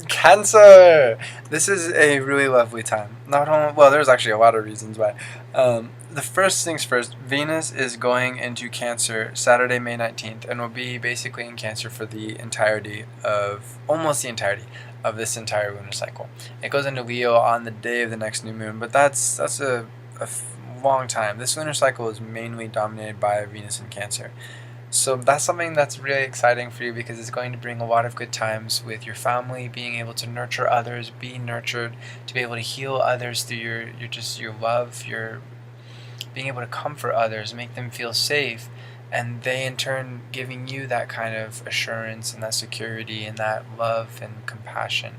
Cancer! This is a really lovely time. Not only, well, there's actually a lot of reasons why. The first things first, Venus is going into Cancer Saturday, May 19th, and will be basically in Cancer for the entirety of, almost the entirety of this entire lunar cycle. It goes into Leo on the day of the next new moon, but that's a long time. This lunar cycle is mainly dominated by Venus in Cancer. So that's something that's really exciting for you because it's going to bring a lot of good times with your family, being able to nurture others, be nurtured, to be able to heal others through your love, your being able to comfort others, make them feel safe, and they in turn giving you that kind of assurance and that security and that love and compassion.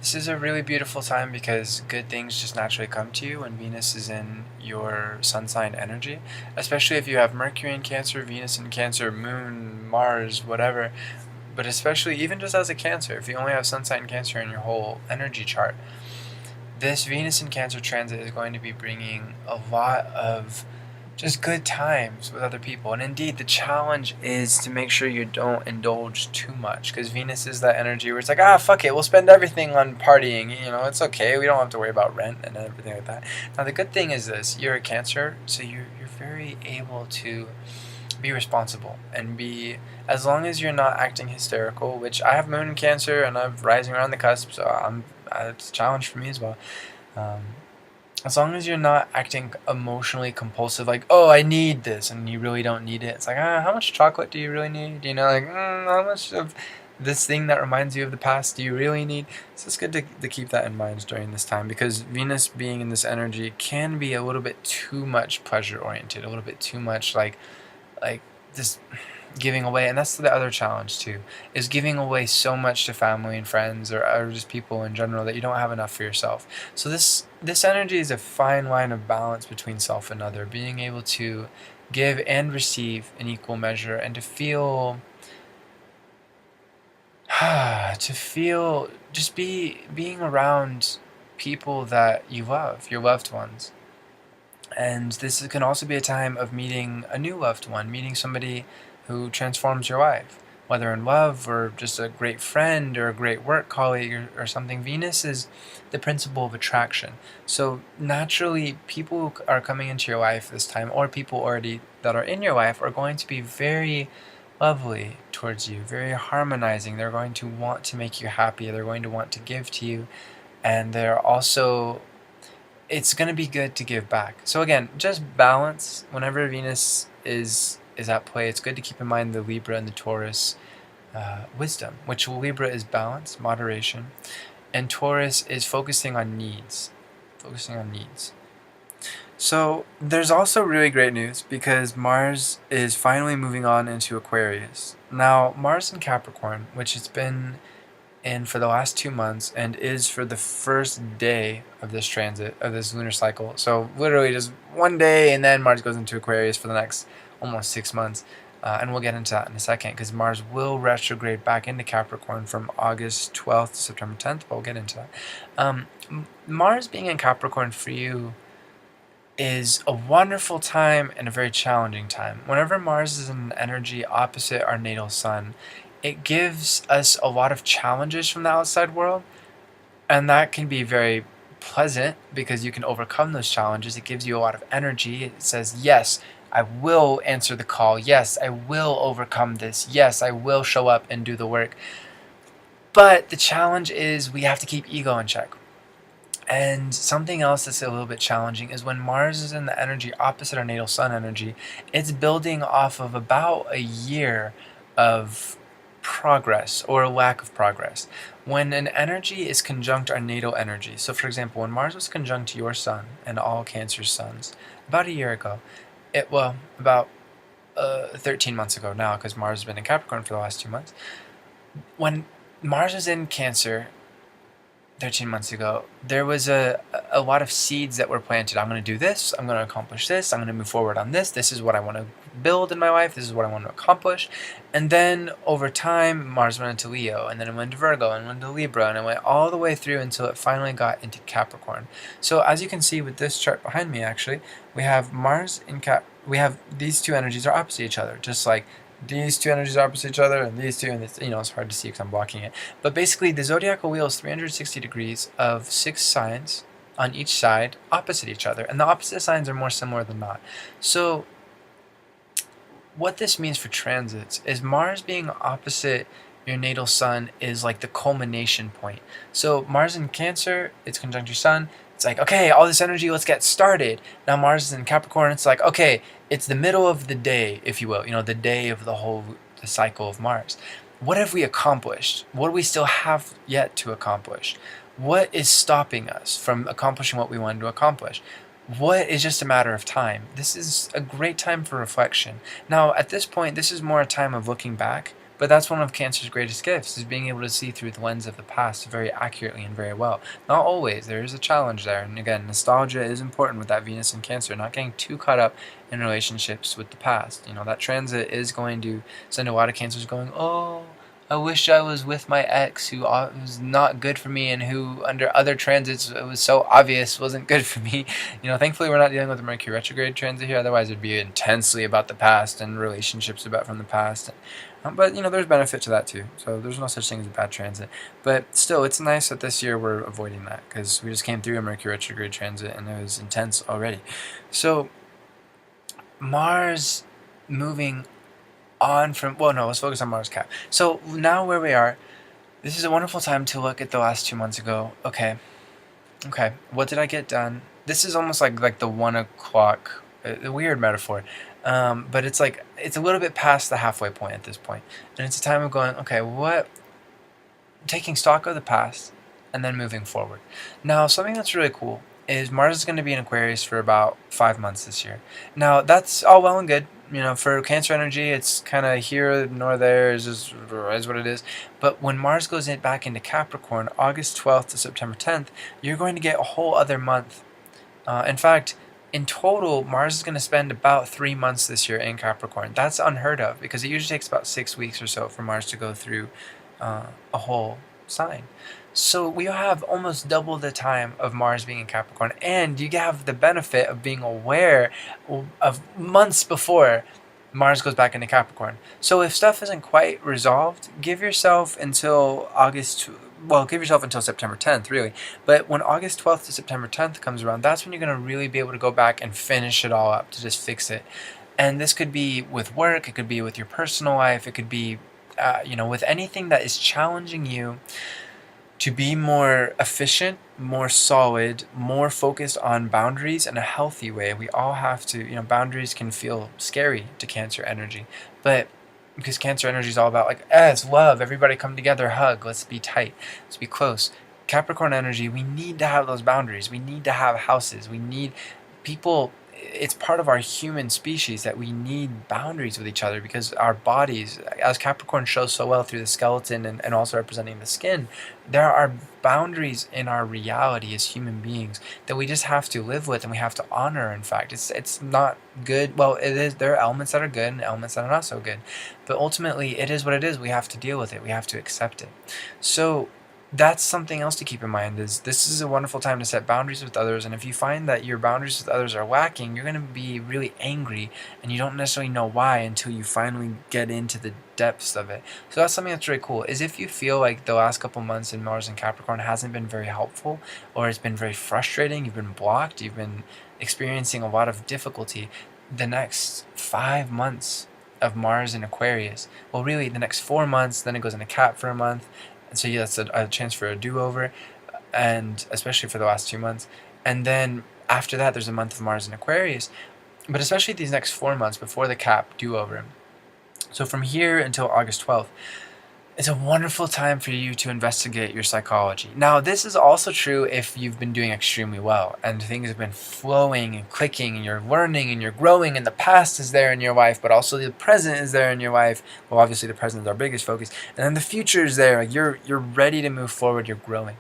This is a really beautiful time because good things just naturally come to you when Venus is in your sun sign energy, especially if you have Mercury in Cancer, Venus in Cancer, Moon, Mars, whatever. But especially even just as a Cancer, if you only have sun sign Cancer in your whole energy chart, this Venus in Cancer transit is going to be bringing a lot of just good times with other people. And indeed, the challenge is to make sure you don't indulge too much, because Venus is that energy where it's like, fuck it, we'll spend everything on partying. It's okay. We don't have to worry about rent and everything like that. Now, the good thing is this: you're a Cancer, so you're very able to be responsible and be, as long as you're not acting hysterical, which I have Moon in Cancer and I'm rising around the cusp, so it's a challenge for me as well. Um, as long as you're not acting emotionally compulsive, like, oh, I need this, and you really don't need it. It's like, how much chocolate do you really need? Like, how much of this thing that reminds you of the past do you really need? So it's good to keep that in mind during this time, because Venus being in this energy can be a little bit too much pleasure oriented, a little bit too much like this giving away. And that's the other challenge too, is giving away so much to family and friends, or just people in general, that you don't have enough for yourself. So this energy is a fine line of balance between self and other, being able to give and receive in equal measure, and to feel to feel just being around people that you love, your loved ones. And this can also be a time of meeting a new loved one, meeting somebody who transforms your life, whether in love or just a great friend or a great work colleague, or something. Venus is the principle of attraction. So naturally, people who are coming into your life this time, or people already that are in your life, are going to be very lovely towards you, very harmonizing. They're going to want to make you happy. They're going to want to give to you. And they're also, it's going to be good to give back. So again, just balance. Whenever Venus is at play, it's good to keep in mind the Libra and the Taurus wisdom, which Libra is balance, moderation, and Taurus is focusing on needs. Focusing on needs. So there's also really great news, because Mars is finally moving on into Aquarius. Now, Mars in Capricorn, which it's been in for the last 2 months and is for the first day of this transit, of this lunar cycle. So literally just one day, and then Mars goes into Aquarius for the next almost 6 months. And we'll get into that in a second, because Mars will retrograde back into Capricorn from August 12th to September 10th, but we'll get into that. Mars being in Capricorn for you is a wonderful time and a very challenging time. Whenever Mars is in an energy opposite our natal sun, it gives us a lot of challenges from the outside world, and that can be very pleasant because you can overcome those challenges. It gives you a lot of energy. It says, yes, I will answer the call. Yes, I will overcome this. Yes, I will show up and do the work. But the challenge is we have to keep ego in check. And something else that's a little bit challenging is when Mars is in the energy opposite our natal sun energy, it's building off of about a year of progress or a lack of progress. When an energy is conjunct our natal energy, so for example, when Mars was conjunct your sun and all Cancer suns about a year ago, about 13 months ago now, because Mars has been in Capricorn for the last 2 months. When Mars was in Cancer 13 months ago, there was a lot of seeds that were planted. I'm going to do this. I'm going to accomplish this. I'm going to move forward on this. This is what I want to build in my life. This is what I want to accomplish. And then over time, Mars went into Leo, and then it went to Virgo, and went to Libra, and it went all the way through until it finally got into Capricorn. So as you can see with this chart behind me, actually, we have Mars in we have these two energies are opposite each other, just like these two energies are opposite each other, and these two, and it's, it's hard to see because I'm blocking it. But basically, the zodiacal wheel is 360 degrees of 6 signs on each side opposite each other, and the opposite signs are more similar than not. So what this means for transits is Mars being opposite your natal sun is like the culmination point. So Mars in Cancer, it's conjunct your sun. It's like, okay, all this energy, let's get started. Now Mars is in Capricorn, it's like, okay, it's the middle of the day, if you will, the day of the cycle of Mars. What have we accomplished? What do we still have yet to accomplish? What is stopping us from accomplishing what we wanted to accomplish? What is just a matter of time? This is a great time for reflection. Now, at this point, this is more a time of looking back, but that's one of Cancer's greatest gifts, is being able to see through the lens of the past very accurately and very well. Not always. There is a challenge there. And again, nostalgia is important with that Venus in Cancer, not getting too caught up in relationships with the past. That transit is going to send a lot of Cancers going, oh, I wish I was with my ex who was not good for me and who under other transits it was so obvious wasn't good for me. Thankfully we're not dealing with the Mercury retrograde transit here. Otherwise it'd be intensely about the past and relationships about from the past. But there's benefit to that too. So there's no such thing as a bad transit. But still, it's nice that this year we're avoiding that because we just came through a Mercury retrograde transit and it was intense already. So Mars moving on from, well, no, let's focus on Mars Cap. So now where we are, this is a wonderful time to look at the last 2 months ago. Okay, what did I get done? This is almost like the 1 o'clock, a weird metaphor, but it's like, it's a little bit past the halfway point at this point. And it's a time of going, okay, taking stock of the past and then moving forward. Now, something that's really cool is Mars is going to be in Aquarius for about 5 months this year. Now, that's all well and good. For Cancer energy, it's kind of here nor there, is what it is. But when Mars goes back into Capricorn, August 12th to September 10th, you're going to get a whole other month. In fact, in total, Mars is going to spend about 3 months this year in Capricorn. That's unheard of because it usually takes about 6 weeks or so for Mars to go through a whole sign. So we have almost double the time of Mars being in Capricorn, and you have the benefit of being aware of months before Mars goes back into Capricorn. So if stuff isn't quite resolved, give yourself until September 10th, really. But when August 12th to September 10th comes around, that's when you're going to really be able to go back and finish it all up, to just fix it. And this could be with work, it could be with your personal life, it could be, with anything that is challenging you to be more efficient, more solid, more focused on boundaries in a healthy way. We all have to, boundaries can feel scary to Cancer energy, but because Cancer energy is all about it's love, everybody come together, hug, let's be tight, let's be close. Capricorn energy, we need to have those boundaries. We need to have houses. We need people. It's part of our human species that we need boundaries with each other because our bodies, as Capricorn shows so well through the skeleton and also representing the skin, there are boundaries in our reality as human beings that we just have to live with and we have to honor. In fact, it's not good. Well, it is. There are elements that are good and elements that are not so good, but ultimately it is what it is. We have to deal with it. We have to accept it. So that's something else to keep in mind, is this is a wonderful time to set boundaries with others, and if you find that your boundaries with others are lacking, you're going to be really angry and you don't necessarily know why until you finally get into the depths of it. So that's something that's really cool, is if you feel like the last couple months in Mars and Capricorn hasn't been very helpful, or it's been very frustrating, you've been blocked, you've been experiencing a lot of difficulty, the next 5 months of Mars in Aquarius, well, really the next 4 months, then it goes into Cap for a month. And so yeah, that's a chance for a do-over, and especially for the last 2 months. And then after that, there's a month of Mars in Aquarius, but especially these next 4 months before the Cap do-over. So from here until August 12th, it's a wonderful time for you to investigate your psychology. Now, this is also true if you've been doing extremely well and things have been flowing and clicking and you're learning and you're growing and the past is there in your life, but also the present is there in your life. Well, obviously the present is our biggest focus. And then the future is there. You're ready to move forward. You're growing.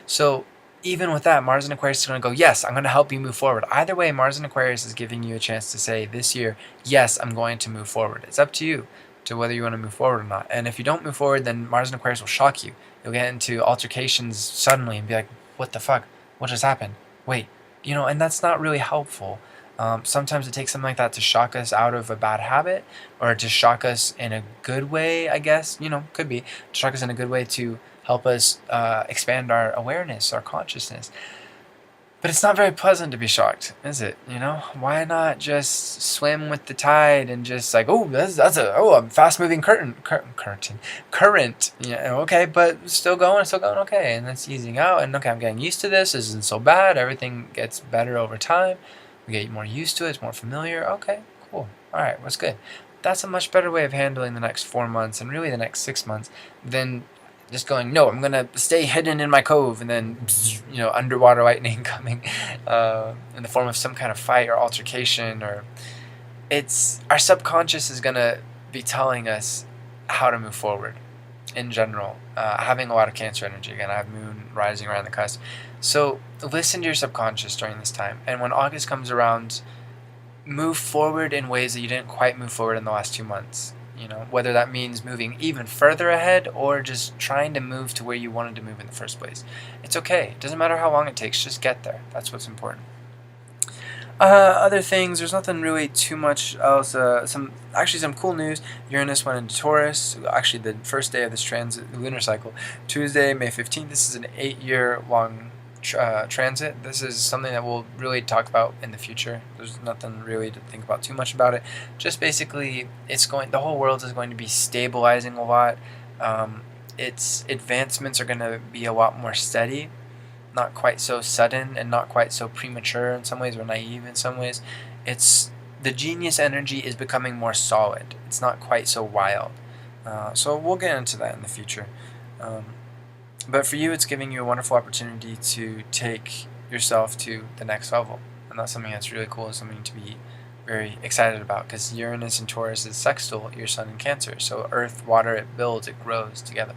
So even with that, Mars in Aquarius is going to go, yes, I'm going to help you move forward. Either way, Mars in Aquarius is giving you a chance to say this year, yes, I'm going to move forward. It's up to you to whether you want to move forward or not. And if you don't move forward, then Mars in Aquarius will shock you. You'll get into altercations suddenly and be like, what the fuck? What just happened? Wait, and that's not really helpful. Sometimes it takes something like that to shock us out of a bad habit, or to shock us in a good way, I guess. Could be. To shock us in a good way to help us expand our awareness, our consciousness. But it's not very pleasant to be shocked, is it? Why not just swim with the tide and just like, oh, that's a fast moving current. Yeah, okay, but still going, okay, and that's easing out, and okay, I'm getting used to this. This isn't so bad. Everything gets better over time. We get more used to it. It's more familiar. Okay, cool. All right, what's good? That's a much better way of handling the next 4 months and really the next 6 months than just going, no, I'm gonna stay hidden in my cove, and then underwater lightning coming in the form of some kind of fight or altercation, or it's our subconscious is gonna be telling us how to move forward in general. Having a lot of Cancer energy again, I have Moon rising around the cusp, so listen to your subconscious during this time, and when August comes around, move forward in ways that you didn't quite move forward in the last 2 months. Whether that means moving even further ahead or just trying to move to where you wanted to move in the first place. It's okay. It doesn't matter how long it takes. Just get there. That's what's important. Other things, there's nothing really too much else. Some cool news. Uranus went into Taurus. Actually, the first day of this transit, the lunar cycle, Tuesday, May 15th. This is an 8-year long transit. This is something that we'll really talk about in the future. There's nothing really to think about too much about it. Just basically, the whole world is going to be stabilizing a lot. Its advancements are going to be a lot more steady, not quite so sudden and not quite so premature in some ways, or naive in some ways. The genius energy is becoming more solid. It's not quite so wild. So we'll get into that in the future. But for you, it's giving you a wonderful opportunity to take yourself to the next level. And that's something that's really cool and something to be very excited about, because Uranus and Taurus is sextile your sun in Cancer. So earth, water, it builds, it grows together.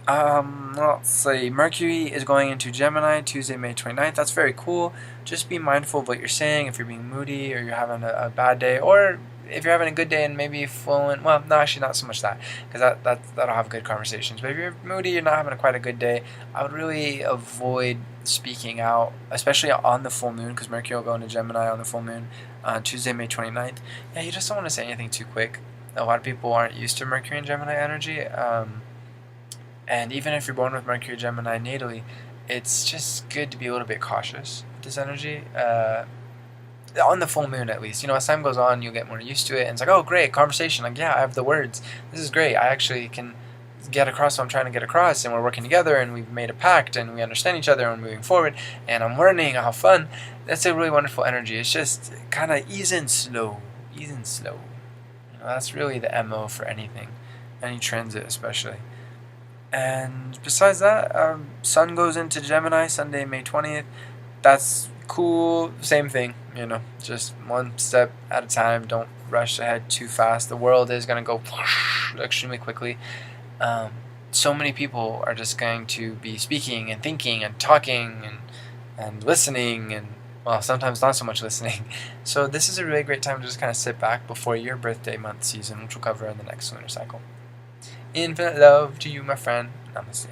Let's see. Mercury is going into Gemini Tuesday, May 29th. That's very cool. Just be mindful of what you're saying if you're being moody or you're having a bad day, or if you're having a good day and maybe fluent. Well, no, actually not so much that, because that'll have good conversations. But if you're moody, you're not having quite a good day, I would really avoid speaking out, especially on the full moon, because Mercury will go into Gemini on the full moon Tuesday, May 29th. Yeah, you just don't want to say anything too quick. A lot of people aren't used to Mercury and Gemini energy. And even if you're born with Mercury Gemini natally, it's just good to be a little bit cautious with this energy. On the full moon, at least. As time goes on, you'll get more used to it. And it's like, oh, great, conversation. Like, yeah, I have the words. This is great. I actually can get across what I'm trying to get across. And we're working together, and we've made a pact, and we understand each other, and we're moving forward. And I'm learning how fun. That's a really wonderful energy. It's just kind of ease in slow. That's really the MO for anything. Any transit, especially. And besides that, Sun goes into Gemini Sunday, May 20th. That's cool. Same thing, just one step at a time. Don't rush ahead too fast. The world is going to go extremely quickly. So many people are just going to be speaking and thinking and talking and listening, and, well, sometimes not so much listening. So this is a really great time to just kind of sit back before your birthday month season, which we'll cover in the next lunar cycle. Infinite love to you, my friend. Namaste.